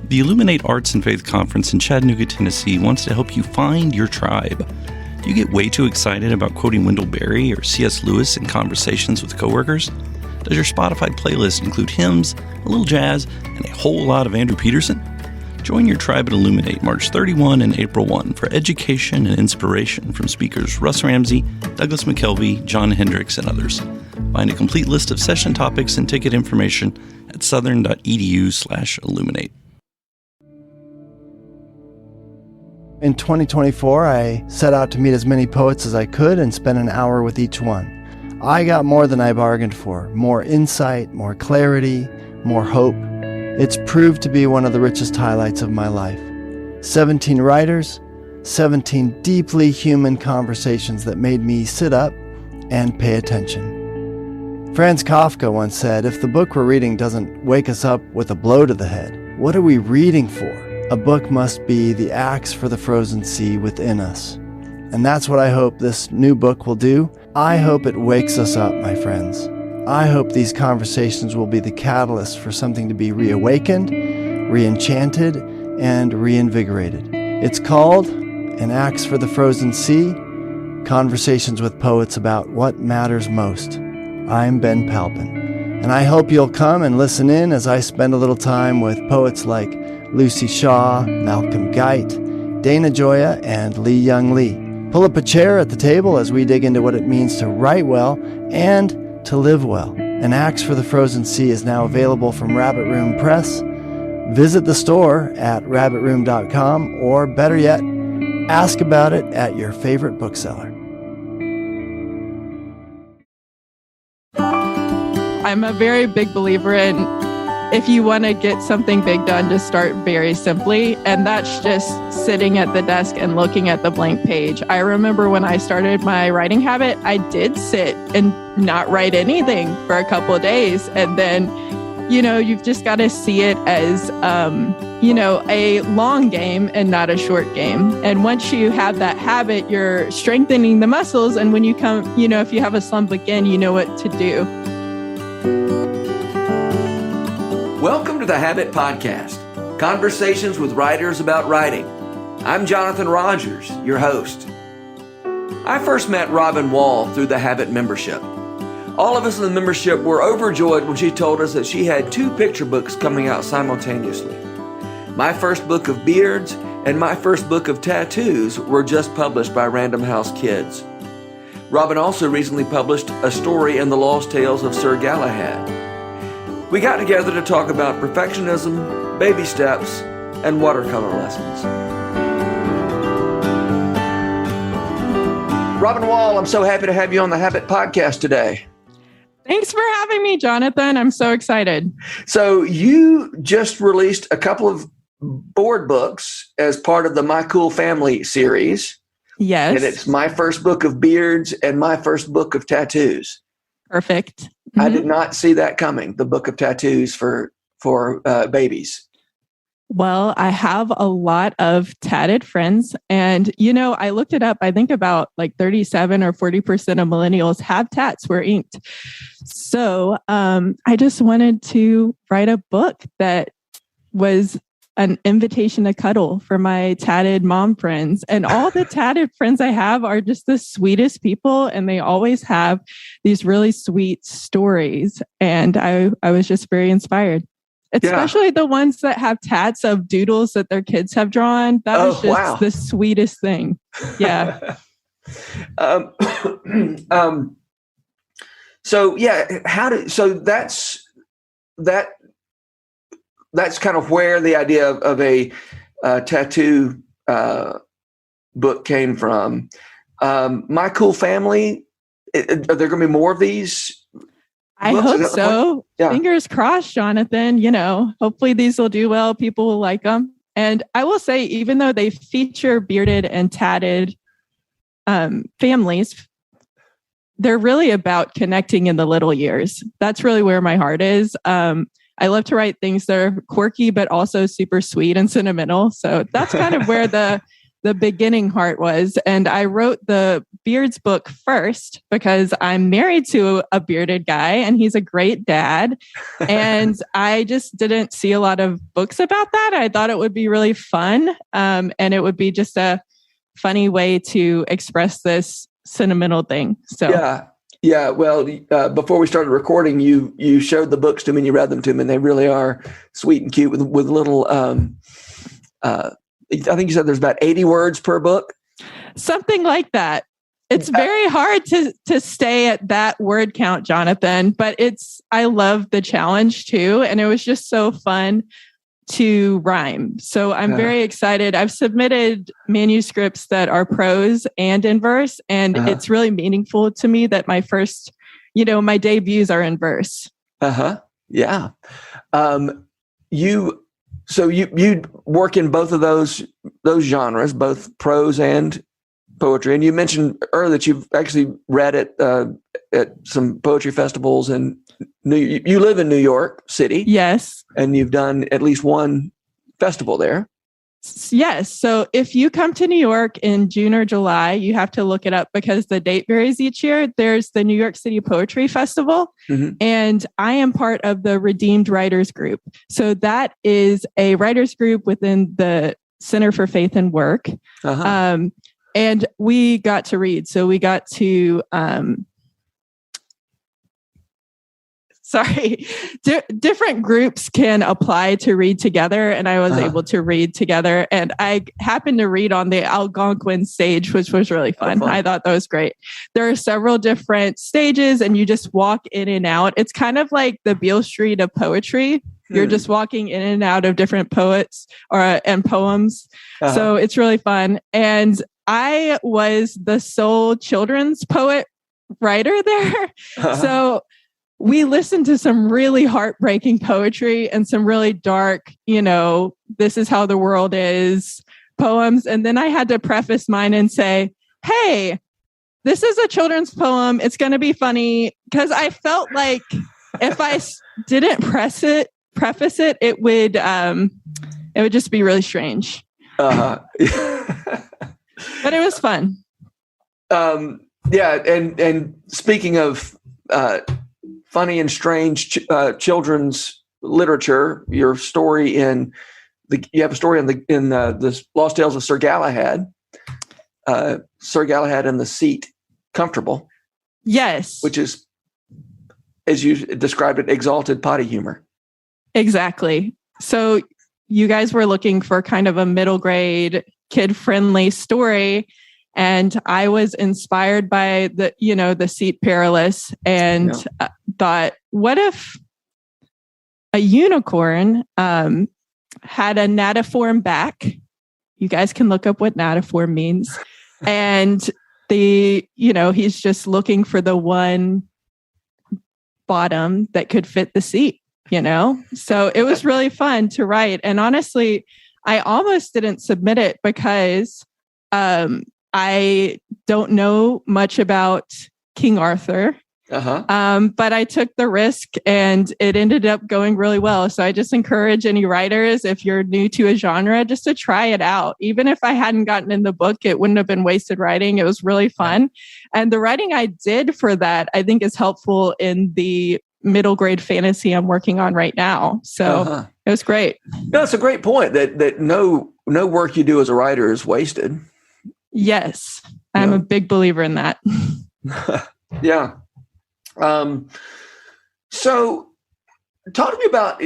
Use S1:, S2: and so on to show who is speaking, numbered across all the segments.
S1: The Illuminate Arts and Faith Conference in Chattanooga, Tennessee wants to help you find your tribe. Do you get way too excited about quoting Wendell Berry or C.S. Lewis in conversations with coworkers? Does your Spotify playlist include hymns, a little jazz, and a whole lot of Andrew Peterson? Join your tribe at Illuminate March 31 and April 1 for education and inspiration from speakers Russ Ramsey, Douglas McKelvey, John Hendricks, and others. Find a complete list of session topics and ticket information at southern.edu/illuminate.
S2: In 2024, I set out to meet as many poets as I could and spend an hour with each one. I got more than I bargained for, more insight, more clarity, more hope. It's proved to be one of the richest highlights of my life. 17 writers, 17 deeply human conversations that made me sit up and pay attention. Franz Kafka once said, if the book we're reading doesn't wake us up with a blow to the head, what are we reading for? A book must be the axe for the frozen sea within us. And that's what I hope this new book will do. I hope it wakes us up, my friends. I hope these conversations will be the catalyst for something to be reawakened, re-enchanted, and reinvigorated. It's called An Axe for the Frozen Sea, Conversations with Poets About What Matters Most. I'm Ben Palpin, and I hope you'll come and listen in as I spend a little time with poets like Lucy Shaw, Malcolm Guite, Dana Gioia, and Lee Young Lee. Pull up a chair at the table as we dig into what it means to write well and to live well. An Axe for the Frozen Sea is now available from Rabbit Room Press. Visit the store at rabbitroom.com, or better yet, ask about it at your favorite bookseller.
S3: I'm a very big believer in, if you want to get something big done, just start very simply. And that's just sitting at the desk and looking at the blank page. I remember when I started my writing habit, I did sit and not write anything for a couple of days. And then, you've just got to see it as, a long game and not a short game. And once you have that habit, you're strengthening the muscles. And when you come, if you have a slump again, you know what to do.
S4: Welcome to the Habit Podcast, conversations with writers about writing. I'm Jonathan Rogers, your host. I first met Robyn Wall through the Habit membership. All of us in the membership were overjoyed when she told us that she had 2 picture books coming out simultaneously. My first book of beards and my first book of tattoos were just published by Random House Kids. Robyn also recently published a story in the Lost Tales of Sir Galahad. We got together to talk about perfectionism, baby steps, and watercolor lessons. Robyn Wall, I'm so happy to have you on the Habit Podcast today.
S3: Thanks for having me, Jonathan. I'm so excited.
S4: So you just released a couple of board books as part of the My Cool Family series.
S3: Yes.
S4: And it's my first book of beards and my first book of tattoos.
S3: Perfect. Mm-hmm.
S4: I did not see that coming, the book of tattoos for babies.
S3: Well, I have a lot of tatted friends, and, I looked it up. I think about like 37 or 40% of millennials have tats were inked. So I just wanted to write a book that was an invitation to cuddle for my tatted mom friends. And all the tatted friends I have are just the sweetest people. And they always have these really sweet stories. And I was just very inspired, especially the ones that have tats of doodles that their kids have drawn. That was just the sweetest thing. Yeah.
S4: That's kind of where the idea of a tattoo book came from. My Cool Family, are there going to be more of these?
S3: I hope so. Yeah. Fingers crossed, Jonathan. Hopefully these will do well. People will like them. And I will say, even though they feature bearded and tatted families, they're really about connecting in the little years. That's really where my heart is. I love to write things that are quirky, but also super sweet and sentimental. So that's kind of where the the beginning heart was. And I wrote the beards book first because I'm married to a bearded guy and he's a great dad. And I just didn't see a lot of books about that. I thought it would be really fun. And it would be just a funny way to express this sentimental thing. So
S4: yeah. Well, before we started recording, you showed the books to me and you read them to me, and they really are sweet and cute with little. I think you said there's about 80 words per book.
S3: Something like that. It's very hard to stay at that word count, Jonathan, but I love the challenge too. And it was just so fun to rhyme. So I'm very excited. I've submitted manuscripts that are prose and in verse, and it's really meaningful to me that my first, my debuts are in verse.
S4: Yeah. You work in both of those genres, both prose and poetry. And you mentioned earlier that you've actually read at some poetry festivals, and you live in New York City.
S3: Yes.
S4: And you've done at least one festival there.
S3: Yes. So if you come to New York in June or July, you have to look it up because the date varies each year. There's the New York City Poetry Festival, and I am part of the Redeemed Writers Group. So that is a writers group within the Center for Faith and Work. And we got to read. So we got to... different groups can apply to read together, and I was able to read together. And I happened to read on the Algonquin stage, which was really fun. I thought that was great. There are several different stages, and you just walk in and out. It's kind of like the Beale Street of poetry. You're just walking in and out of different poets and poems. So it's really fun. And I was the sole children's poet writer there. So we listened to some really heartbreaking poetry and some really dark, this is how the world is poems. And then I had to preface mine and say, hey, this is a children's poem. It's going to be funny, because I felt like if I didn't preface it, it would just be really strange. But it was fun.
S4: And speaking of funny and strange children's literature, your story you have a story in the Lost Tales of Sir Galahad. Sir Galahad and the Seat, Comfortable.
S3: Yes,
S4: which is, as you described it, exalted potty humor.
S3: Exactly. So you guys were looking for kind of a middle grade, kid-friendly story. And I was inspired by the Seat Perilous, and thought, what if a unicorn had a natiform back? You guys can look up what natiform means. And he's just looking for the one bottom that could fit the seat, So it was really fun to write. And honestly, I almost didn't submit it because I don't know much about King Arthur. But I took the risk and it ended up going really well. So I just encourage any writers, if you're new to a genre, just to try it out. Even if I hadn't gotten in the book, it wouldn't have been wasted writing. It was really fun. And the writing I did for that, I think, is helpful in the middle grade fantasy I'm working on right now. So it was great.
S4: No, it's a great point that no work you do as a writer is wasted.
S3: Yes. I'm a big believer in that.
S4: Yeah. So talk to me about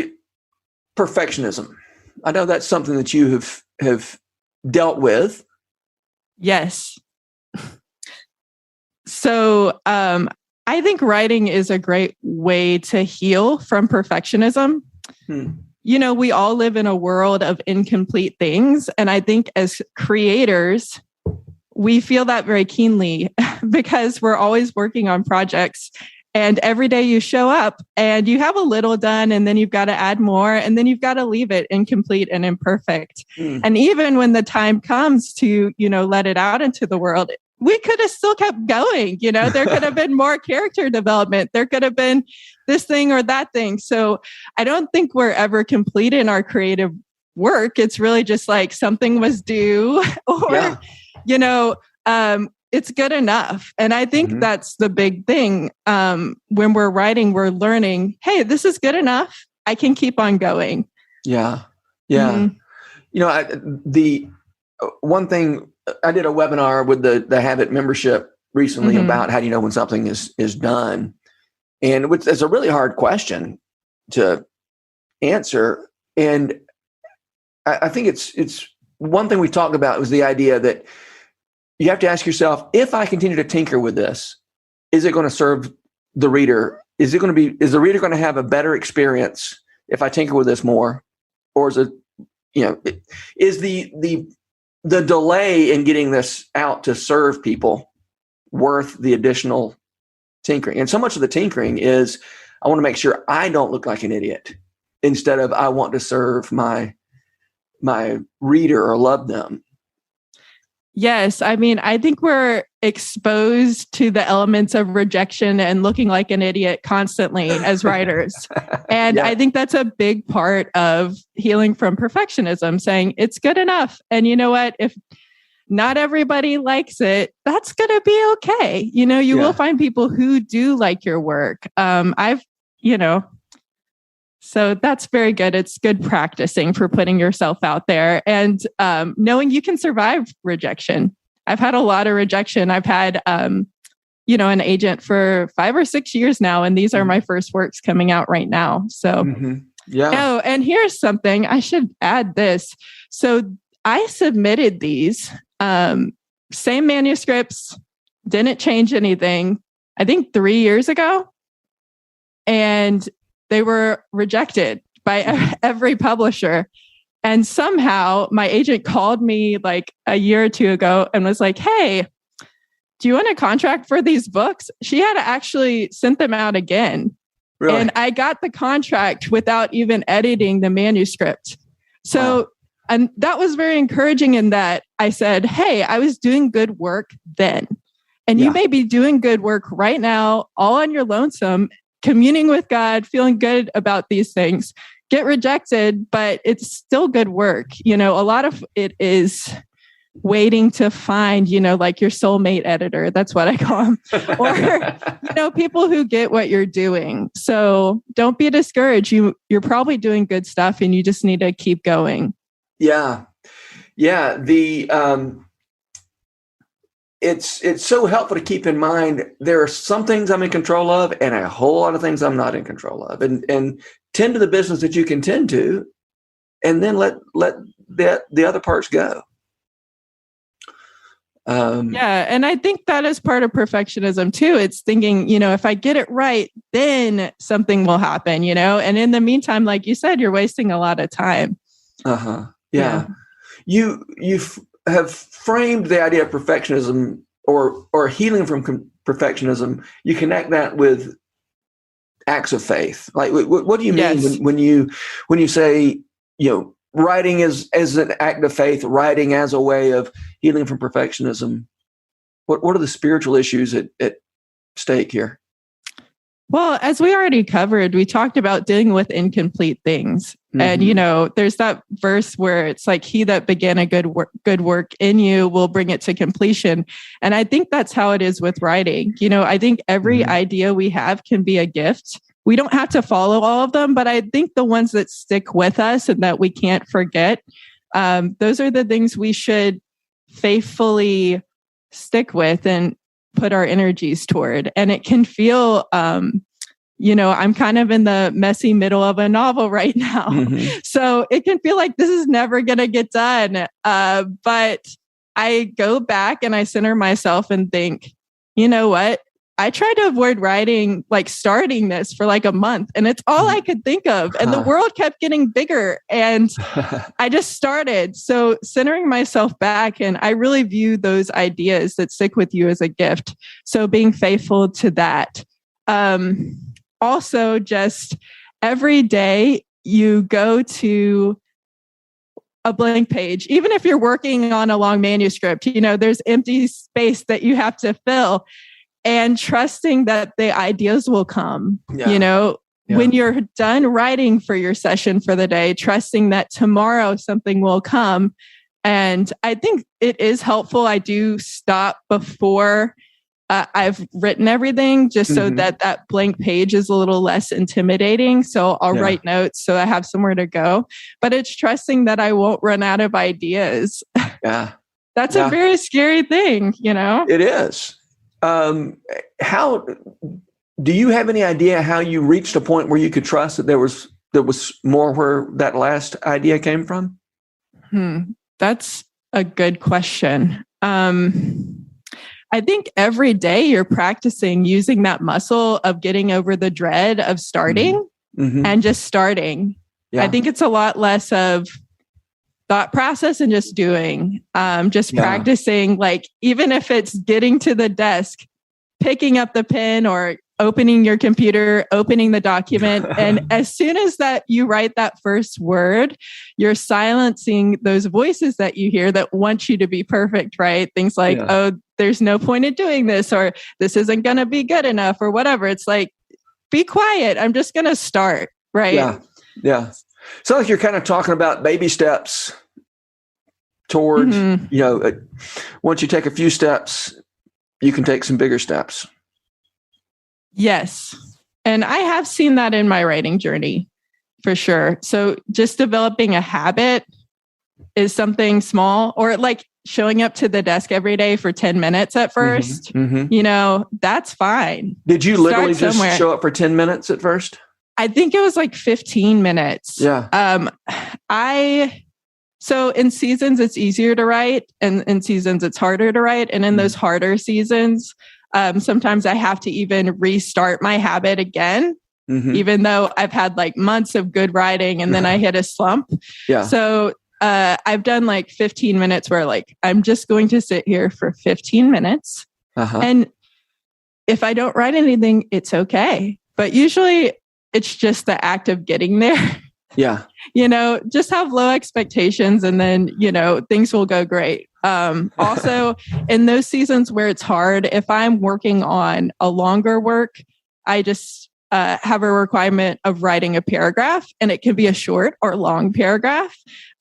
S4: perfectionism. I know that's something that you have dealt with.
S3: Yes. So, I think writing is a great way to heal from perfectionism. We all live in a world of incomplete things. And I think as creators, we feel that very keenly because we're always working on projects. And every day you show up and you have a little done, and then you've got to add more, and then you've got to leave it incomplete and imperfect. And even when the time comes to, let it out into the world, we could have still kept going. There could have been more character development. There could have been this thing or that thing. So I don't think we're ever complete in our creative work. It's really just like something was due or, it's good enough. And I think that's the big thing. When we're writing, we're learning, hey, this is good enough. I can keep on going.
S4: Yeah. Yeah. The one thing, I did a webinar with the Habit membership recently about how do you know when something is done. And it's a really hard question to answer. And I think it's one thing we talked about was the idea that you have to ask yourself, if I continue to tinker with this, is it going to serve the reader? Is the reader going to have a better experience if I tinker with this more? Or is it, is the delay in getting this out to serve people worth the additional tinkering? And so much of the tinkering is, I want to make sure I don't look like an idiot, instead of I want to serve my reader or love them.
S3: Yes. I mean, I think we're exposed to the elements of rejection and looking like an idiot constantly as writers. And I think that's a big part of healing from perfectionism, saying it's good enough. And you know what? If not everybody likes it, that's going to be okay. You will find people who do like your work. So that's very good. It's good practicing for putting yourself out there and knowing you can survive rejection. I've had a lot of rejection. I've had, an agent for 5 or 6 years now, and these are my first works coming out right now. So, Oh, and here's something I should add this. So I submitted these same manuscripts, didn't change anything, I think 3 years ago. And they were rejected by every publisher. And somehow my agent called me like a year or two ago and was like, hey, do you want a contract for these books? She had actually sent them out again. Really? And I got the contract without even editing the manuscript. So, and that was very encouraging in that I said, hey, I was doing good work then. And you may be doing good work right now, all on your lonesome, communing with God, feeling good about these things, get rejected, but it's still good work. A lot of it is waiting to find, like your soulmate editor. That's what I call them. Or, people who get what you're doing. So don't be discouraged. You're probably doing good stuff and you just need to keep going.
S4: Yeah. Yeah. It's so helpful to keep in mind there are some things I'm in control of and a whole lot of things I'm not in control of, and tend to the business that you can tend to, and then let the other parts go.
S3: And I think that is part of perfectionism too. It's thinking, if I get it right, then something will happen, and in the meantime, like you said, you're wasting a lot of time.
S4: Yeah. You have framed the idea of perfectionism or healing from perfectionism. You connect that with acts of faith. Like, what do you mean when you say, writing as an act of faith, writing as a way of healing from perfectionism? What are the spiritual issues at stake here?
S3: Well, as we already covered, we talked about dealing with incomplete things. And, there's that verse where it's like, he that began a good work in you will bring it to completion. And I think that's how it is with writing. I think every idea we have can be a gift. We don't have to follow all of them, but I think the ones that stick with us and that we can't forget, those are the things we should faithfully stick with and put our energies toward. And it can feel, I'm kind of in the messy middle of a novel right now. So it can feel like this is never going to get done. But I go back and I center myself and think, you know what? I tried to avoid writing, like starting this for like a month, and it's all I could think of. And the world kept getting bigger and I just started. So centering myself back, and I really view those ideas that stick with you as a gift. So being faithful to that. Also, just every day you go to a blank page, even if you're working on a long manuscript, there's empty space that you have to fill. And trusting that the ideas will come, when you're done writing for your session for the day, trusting that tomorrow something will come. And I think it is helpful. I do stop before I've written everything just so that blank page is a little less intimidating. So I'll write notes so I have somewhere to go. But it's trusting that I won't run out of ideas.
S4: Yeah.
S3: That's a very scary thing,
S4: It is. How do you have any idea how you reached a point where you could trust that there was more where that last idea came from?
S3: That's a good question. I think every day you're practicing using that muscle of getting over the dread of starting and just starting. Yeah. I think it's a lot less of thought process and just doing, practicing, like, even if it's getting to the desk, picking up the pen or opening your computer, opening the document. And as soon as that you write that first word, you're silencing those voices that you hear that want you to be perfect, right? Things like, oh, there's no point in doing this, or this isn't going to be good enough, or whatever. It's like, be quiet. I'm just going to start, right?
S4: Yeah. Yeah. So like you're kind of talking about baby steps towards, once you take a few steps, you can take some bigger steps.
S3: Yes. And I have seen that in my writing journey for sure. So just developing a habit is something small, or like showing up to the desk every day for 10 minutes at first, that's fine.
S4: Did you literally just show up for 10 minutes at first?
S3: I think it was like 15 minutes.
S4: Yeah.
S3: So in seasons, it's easier to write, and in seasons, it's harder to write. And in those harder seasons, sometimes I have to even restart my habit again, even though I've had like months of good writing and then I hit a slump. Yeah. So I've done like 15 minutes where like, I'm just going to sit here for 15 minutes. And if I don't write anything, it's okay. But usually it's just the act of getting there.
S4: Yeah.
S3: Just have low expectations, and then, things will go great. Also, in those seasons where it's hard, if I'm working on a longer work, I just have a requirement of writing a paragraph, and it can be a short or long paragraph.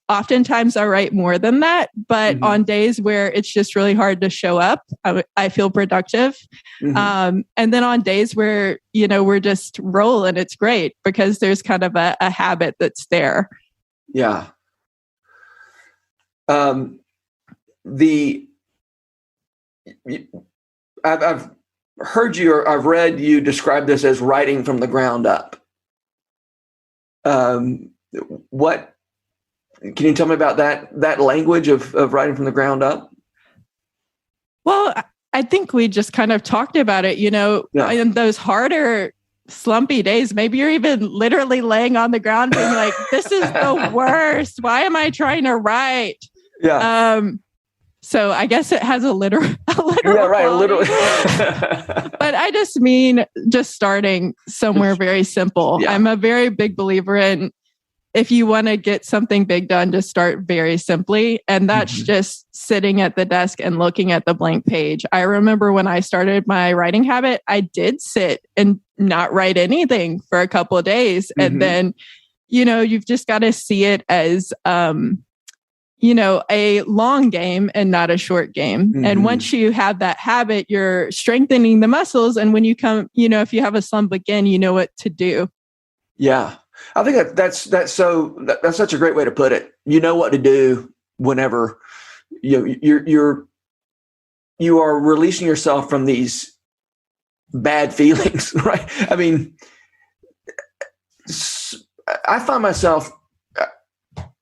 S3: Oftentimes I write more than that, but on days where it's just really hard to show up, I feel productive. And then on days where, we're just rolling, it's great because there's kind of a habit that's there.
S4: Yeah. I've heard you, or I've read you describe this as writing from the ground up. Can you tell me about that language of writing from the ground up?
S3: Well, I think we just kind of talked about it, in those harder, slumpy days. Maybe you're even literally laying on the ground being like, this is the worst. Why am I trying to write? Yeah. So I guess it has a literal
S4: yeah, right. A literal.
S3: But I just mean just starting somewhere very simple. Yeah. I'm a very big believer in, if you want to get something big done, just start very simply. And that's just sitting at the desk and looking at the blank page. I remember when I started my writing habit, I did sit and not write anything for a couple of days. And then, you've just got to see it as, a long game and not a short game. And once you have that habit, you're strengthening the muscles. And when you come, if you have a slump again, you know what to do.
S4: Yeah. I think that's such a great way to put it. You know what to do whenever you are releasing yourself from these bad feelings, right? I mean, I find myself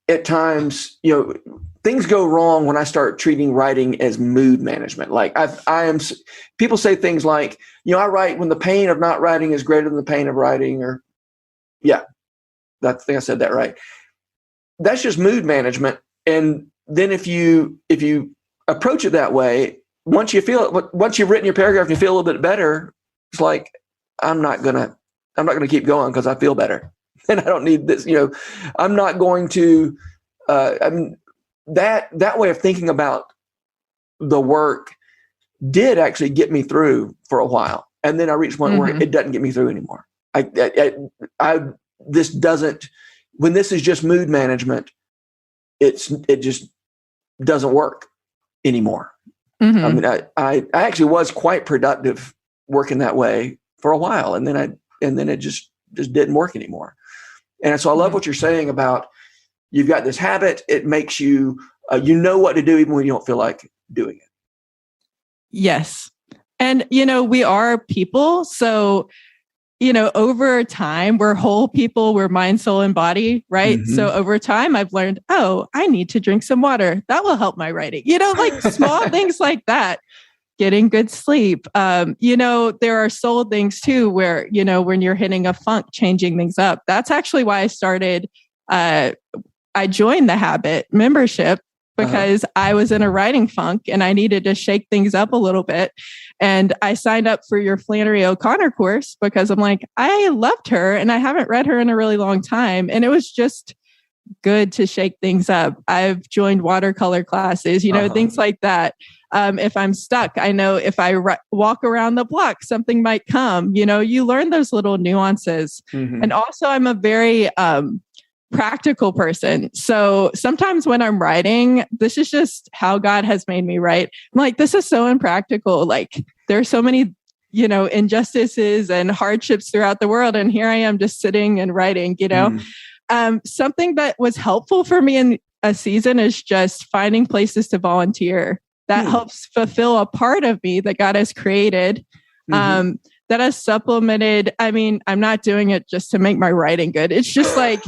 S4: at times, things go wrong when I start treating writing as mood management. Like people say things like, I write when the pain of not writing is greater than the pain of writing, or I think I said that right. That's just mood management. And then if you approach it that way, once you've written your paragraph and you feel a little bit better, it's like, I'm not gonna keep going because I feel better, and I don't need this. I'm not going to. That way of thinking about the work did actually get me through for a while, and then I reached one where it doesn't get me through anymore. this doesn't, when this is just mood management, it just doesn't work anymore.
S3: Mm-hmm.
S4: I mean, I actually was quite productive working that way for a while, and then it just didn't work anymore. And so I love what you're saying about you've got this habit. It makes you, you know what to do even when you don't feel like doing it.
S3: Yes. And, we are people. So, over time, we're whole people, we're mind, soul, and body, right?
S4: Mm-hmm.
S3: So over time, I've learned, I need to drink some water. That will help my writing, like small things like that. Getting good sleep. There are soul things too, where, when you're hitting a funk, changing things up. That's actually why I started, I joined the Habit membership because I was in a writing funk and I needed to shake things up a little bit. And I signed up for your Flannery O'Connor course because I'm like, I loved her and I haven't read her in a really long time. And it was just good to shake things up. I've joined watercolor classes, things like that. If I'm stuck, I know if I walk around the block, something might come. You learn those little nuances. Mm-hmm. And also, I'm a very practical person. So sometimes when I'm writing, this is just how God has made me write. I'm like, this is so impractical. Like, there are so many, injustices and hardships throughout the world. And here I am just sitting and writing, Something that was helpful for me in a season is just finding places to volunteer. That helps fulfill a part of me that God has created, that has supplemented. I mean, I'm not doing it just to make my writing good. It's just like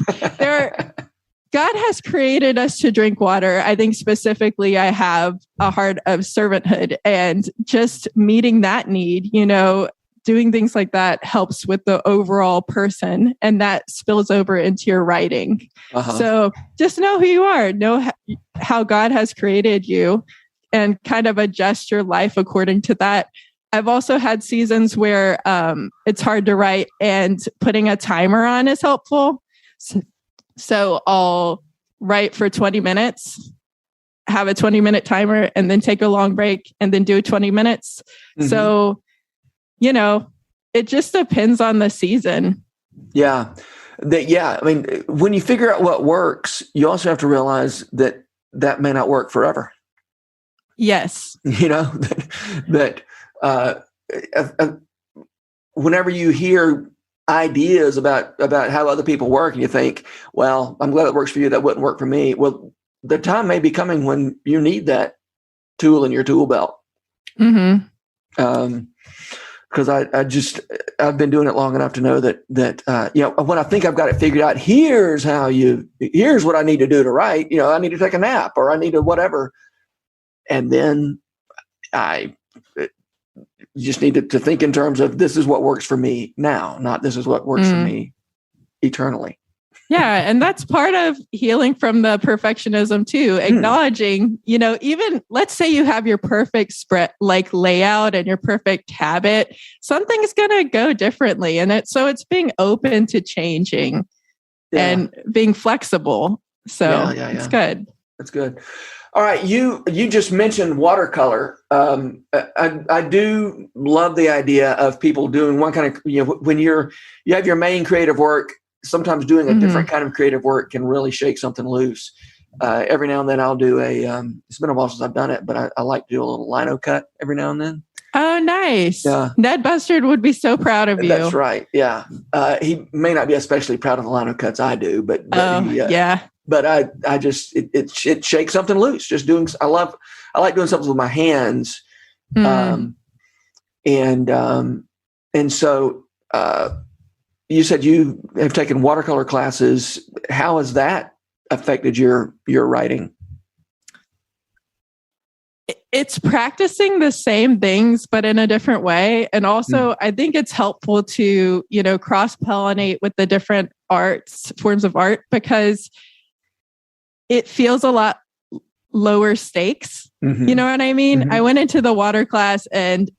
S3: God has created us to drink water. I think specifically I have a heart of servanthood, and just meeting that need, doing things like that helps with the overall person, and that spills over into your writing. So just know who you are, know how God has created you, and kind of adjust your life according to that. I've also had seasons where it's hard to write, and putting a timer on is helpful. So I'll write for 20 minutes, have a 20-minute timer, and then take a long break and then do 20 minutes. Mm-hmm. So, it just depends on the season.
S4: Yeah. I mean, when you figure out what works, you also have to realize that may not work forever.
S3: Yes.
S4: That whenever you hear ideas about how other people work and you think, well, I'm glad it works for you, that wouldn't work for me. Well, the time may be coming when you need that tool in your tool belt. Mm-hmm. Because I've been doing it long enough to know that when I think I've got it figured out, here's what I need to do to write. I need to take a nap, or I need to whatever. And then I just need to think in terms of, this is what works for me now, not this is what works for me eternally.
S3: Yeah. And that's part of healing from the perfectionism too. Acknowledging, even let's say you have your perfect spread, like layout and your perfect habit, something's going to go differently. And it's being open to changing and being flexible. So it's good. That's
S4: good. All right. You just mentioned watercolor. I do love the idea of people doing one kind of, when you have your main creative work, sometimes doing a different kind of creative work can really shake something loose. Every now and then I'll do it's been a while since I've done it, but I like to do a little lino cut every now and then.
S3: Oh, nice. Ned Bustard would be so proud of you.
S4: That's right. Yeah. He may not be especially proud of the lino cuts I do, but But I just, it shakes something loose. Just doing, I like doing something with my hands. And so, you said you have taken watercolor classes. How has that affected your writing?
S3: It's practicing the same things, but in a different way. And also, I think it's helpful to, cross-pollinate with the different forms of art, because it feels a lot lower stakes. Mm-hmm. You know what I mean? Mm-hmm. I went into the water class and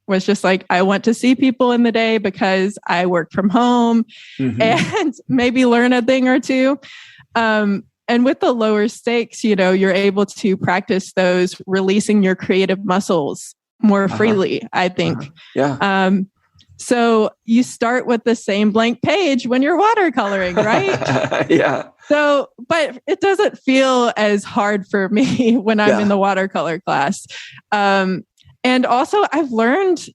S3: was just like, I want to see people in the day because I work from home and maybe learn a thing or two. And with the lower stakes, you're able to practice those, releasing your creative muscles more freely, I think.
S4: Yeah.
S3: So you start with the same blank page when you're watercoloring, right?
S4: Yeah.
S3: So, but it doesn't feel as hard for me when I'm in the watercolor class. And also I've learned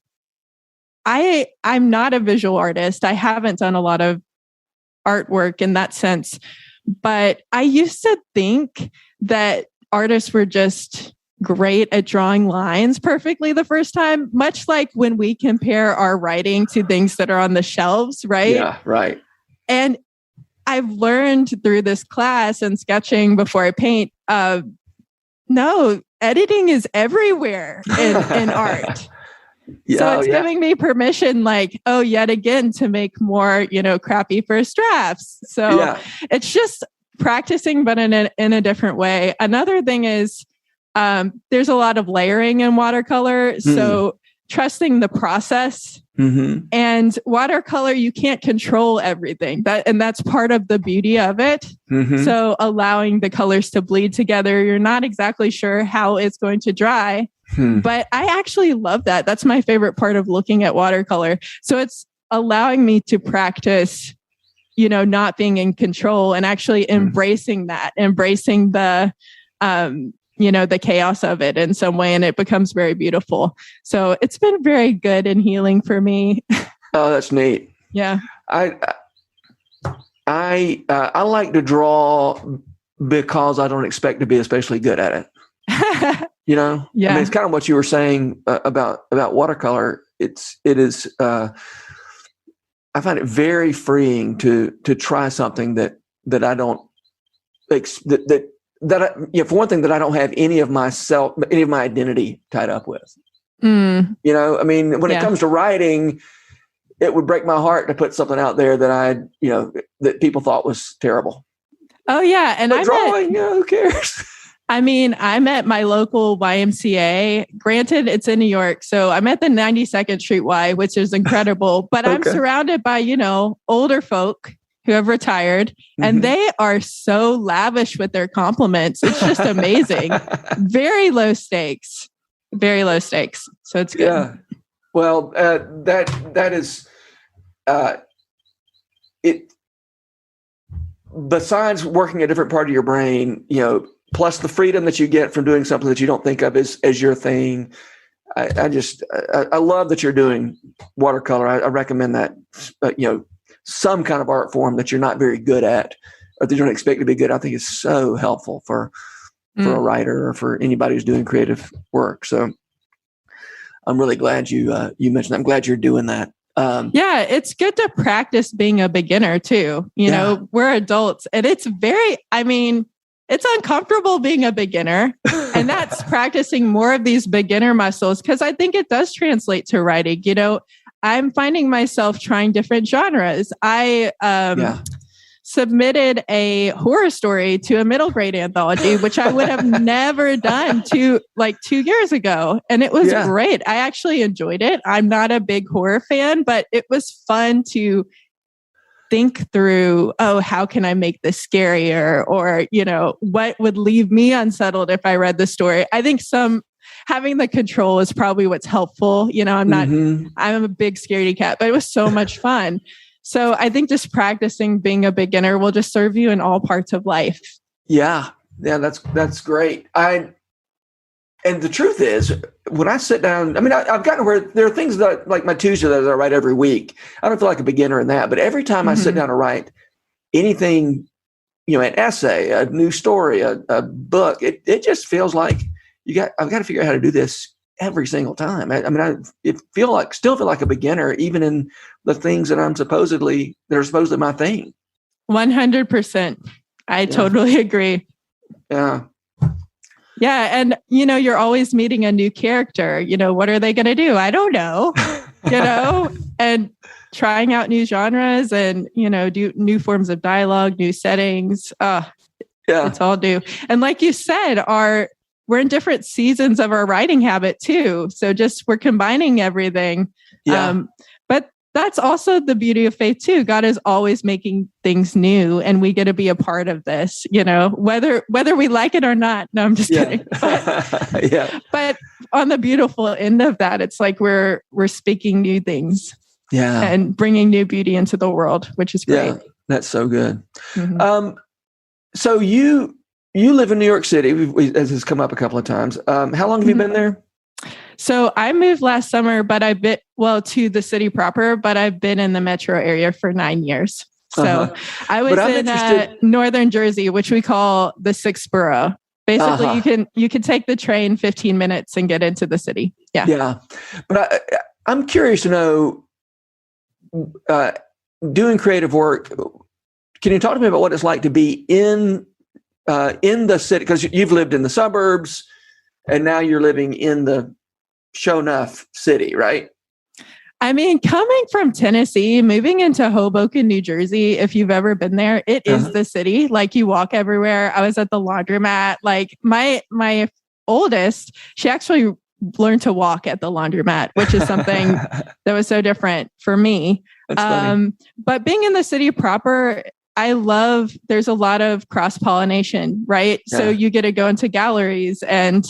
S3: I'm not a visual artist. I haven't done a lot of artwork in that sense, but I used to think that artists were just great at drawing lines perfectly the first time, much like when we compare our writing to things that are on the shelves, right?
S4: Yeah, right.
S3: And I've learned through this class and sketching before I paint, no, editing is everywhere in art.
S4: Yeah,
S3: so it's giving me permission, like, yet again, to make more, crappy first drafts. So it's just practicing, but in a different way. Another thing is, there's a lot of layering in watercolor. So trusting the process. And watercolor, you can't control everything. That's part of the beauty of it. So allowing the colors to bleed together, you're not exactly sure how it's going to dry. But I actually love that. That's my favorite part of looking at watercolor. So it's allowing me to practice, not being in control and actually embracing the the chaos of it in some way, and it becomes very beautiful. So it's been very good and healing for me.
S4: Oh, that's neat.
S3: Yeah.
S4: I like to draw because I don't expect to be especially good at it. Yeah. I mean, it's kind of what you were saying about watercolor. It is. I find it very freeing to try something that I don't for one thing, that I don't have any of my identity tied up with. I mean, when it comes to writing, it would break my heart to put something out there that that people thought was terrible.
S3: Oh yeah. And
S4: but drawing, who cares?
S3: I mean, I'm at my local YMCA. Granted, it's in New York. So I'm at the 92nd Street Y, which is incredible. But I'm surrounded by, older folk who have retired, and they are so lavish with their compliments. It's just amazing. Very low stakes. So it's good.
S4: Yeah. Well, that is it. Besides working a different part of your brain, plus the freedom that you get from doing something that you don't think of as your thing. I love that you're doing watercolor. I recommend that, some kind of art form that you're not very good at or that you don't expect to be good. I think is so helpful for a writer or for anybody who's doing creative work. So I'm really glad you mentioned that. I'm glad you're doing that.
S3: Yeah, it's good to practice being a beginner too. We're adults, and it's it's uncomfortable being a beginner, and that's practicing more of these beginner muscles, because I think it does translate to writing. I'm finding myself trying different genres. I submitted a horror story to a middle grade anthology, which I would have never done 2 years ago. And it was great. I actually enjoyed it. I'm not a big horror fan, but it was fun to think through, how can I make this scarier? Or, what would leave me unsettled if I read the story? I think having the control is probably what's helpful. I'm a big scaredy cat, but it was so much fun. So I think just practicing being a beginner will just serve you in all parts of life.
S4: Yeah. Yeah. That's great. And the truth is, when I sit down, I've gotten where there are things that, like my Tuesday, that I write every week. I don't feel like a beginner in that, but every time I sit down to write anything, an essay, a new story, a book, it just feels like I've got to figure out how to do this every single time. I still feel like a beginner, even in the things that are supposedly my thing.
S3: 100%. I totally agree.
S4: Yeah.
S3: Yeah. And, you're always meeting a new character. What are they going to do? I don't know, and trying out new genres and, do new forms of dialogue, new settings. It's all new. And like you said, we're in different seasons of our writing habit too. So we're combining everything.
S4: Yeah.
S3: But that's also the beauty of faith too. God is always making things new, and we get to be a part of this, whether we like it or not. No, I'm just kidding. But on the beautiful end of that, it's like we're speaking new things. and bringing new beauty into the world, which is great.
S4: Yeah, that's so good.
S3: Mm-hmm.
S4: So you live in New York City, as has come up a couple of times. How long have you been there?
S3: So I moved last summer, but to the city proper, but I've been in the metro area for 9 years. So I was in northern Jersey, which we call the sixth borough. Basically, you can take the train 15 minutes and get into the city. Yeah. Yeah.
S4: But I'm curious to know, doing creative work, can you talk to me about what it's like to be in the city? Because you've lived in the suburbs and now you're living in the show enough city, right?
S3: I mean, coming from Tennessee, moving into Hoboken, New Jersey, if you've ever been there, it is the city. Like, you walk everywhere. I was at the laundromat. Like, my oldest, she actually learned to walk at the laundromat, which is something that was so different for me. But being in the city proper, there's a lot of cross-pollination, right? Yeah. So you get to go into galleries and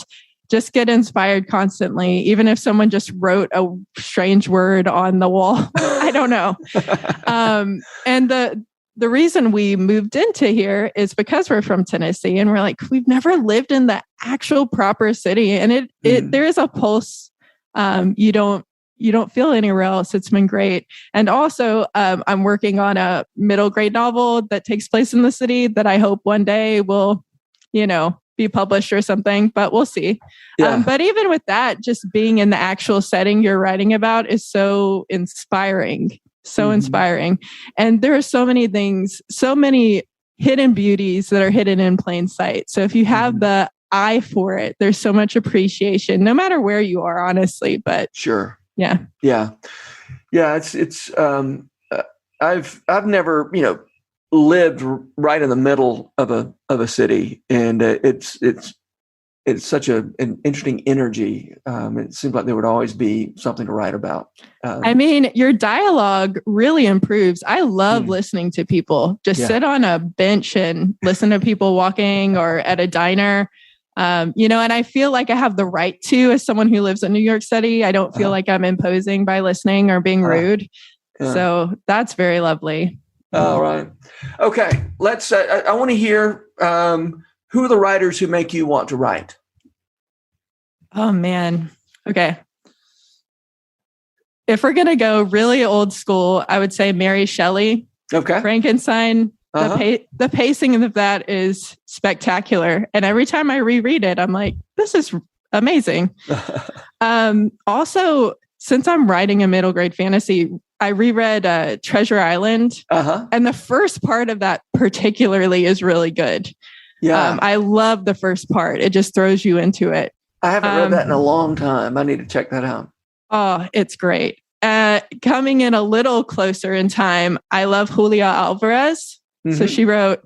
S3: just get inspired constantly, even if someone just wrote a strange word on the wall. I don't know. And the reason we moved into here is because we're from Tennessee, and we're like, we've never lived in the actual proper city, and there is a pulse you don't feel anywhere else. It's been great. And also, I'm working on a middle grade novel that takes place in the city that I hope one day will, be published or something, but we'll see. Yeah. But even with that, just being in the actual setting you're writing about is so inspiring, inspiring. And there are so many things, so many hidden beauties that are hidden in plain sight. So if you have the eye for it, there's so much appreciation, no matter where you are, honestly. But
S4: sure.
S3: Yeah.
S4: It's I've never, lived right in the middle of a city, and it's such an interesting energy. It seems like there would always be something to write about.
S3: I mean, your dialogue really improves. I love listening to people just sit on a bench and listen to people walking or at a diner. And I feel like I have the right to, as someone who lives in New York City. I don't feel like I'm imposing by listening or being rude. So that's very lovely.
S4: All right. Okay. Let's, I want to hear, who are the writers who make you want to write?
S3: Oh, man. Okay. If we're going to go really old school, I would say Mary Shelley. Okay. Frankenstein. The pacing of that is spectacular. And every time I reread it, I'm like, this is amazing. Also, since I'm writing a middle grade fantasy, I reread Treasure Island. And the first part of that particularly is really good. Yeah. I love the first part. It just throws you into it.
S4: I haven't read that in a long time. I need to check that out.
S3: Oh, it's great. Coming in a little closer in time, I love Julia Alvarez. So she wrote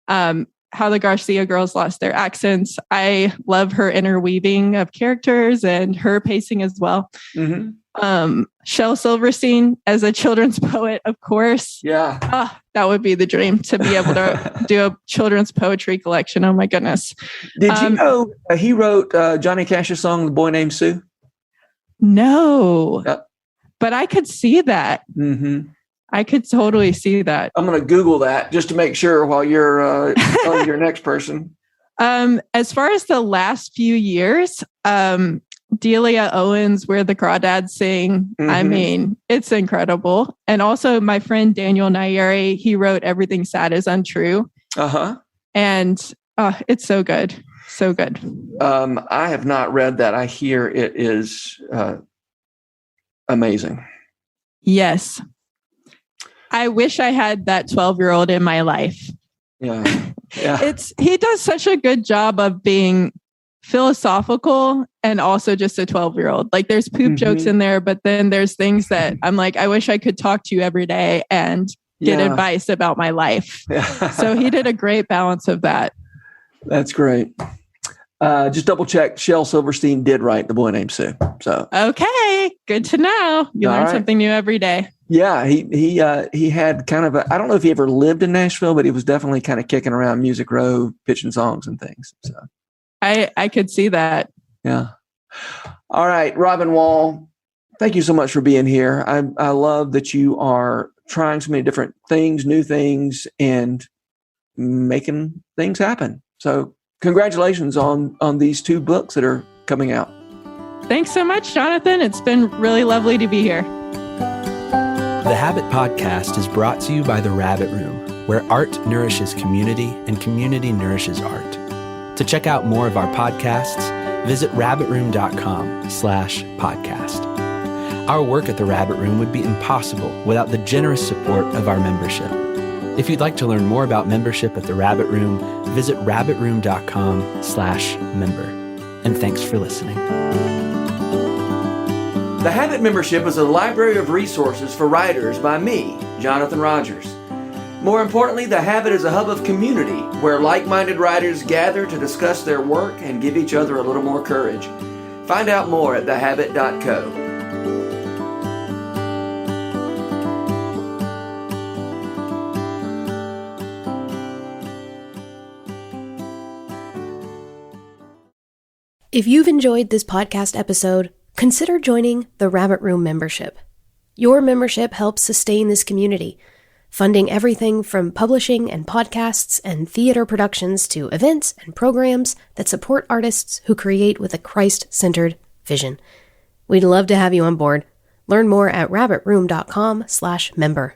S3: How the Garcia Girls Lost Their Accents. I love her interweaving of characters and her pacing as well. Shel Silverstein as a children's poet, of course. Yeah. That would be the dream, to be able to do a children's poetry collection. Oh my goodness.
S4: Did you know he wrote Johnny Cash's song, The Boy Named Sue?
S3: No. But I could see that. I could totally see that.
S4: I'm going to Google that just to make sure while you're on your next person.
S3: As far as the last few years, Delia Owens, Where the Crawdads Sing. I mean, it's incredible. And also my friend Daniel Nayeri, he wrote Everything Sad is Untrue. And it's so good. So good.
S4: I have not read that. I hear it is amazing.
S3: Yes. I wish I had that 12-year-old in my life.
S4: Yeah.
S3: He does such a good job of being philosophical and also just a 12-year-old. Like, there's poop jokes in there, but then there's things that I'm like, I wish I could talk to you every day and get advice about my life. So he did a great balance of that.
S4: That's great. Just double check. Shel Silverstein did write The Boy Named Sue. So
S3: okay, good to know. You learn something new every day.
S4: Yeah, he had kind of I don't know if he ever lived in Nashville, but he was definitely kind of kicking around Music Row, pitching songs and things. So
S3: I could see that.
S4: Yeah. All right, Robyn Wall, Thank you so much for being here. I love that you are trying so many different things, new things, and making things happen. So congratulations on these 2 books that are coming out.
S3: Thanks so much, Jonathan. It's been really lovely to be here.
S5: The Habit Podcast is brought to you by The Rabbit Room, where art nourishes community and community nourishes art. To check out more of our podcasts, visit rabbitroom.com/podcast. Our work at The Rabbit Room would be impossible without the generous support of our membership. If you'd like to learn more about membership at The Rabbit Room, visit rabbitroom.com/member. And thanks for listening.
S4: The Habit Membership is a library of resources for writers by me, Jonathan Rogers. More importantly, The Habit is a hub of community where like-minded writers gather to discuss their work and give each other a little more courage. Find out more at thehabit.co.
S6: If you've enjoyed this podcast episode, consider joining the Rabbit Room membership. Your membership helps sustain this community, funding everything from publishing and podcasts and theater productions to events and programs that support artists who create with a Christ-centered vision. We'd love to have you on board. Learn more at rabbitroom.com/member.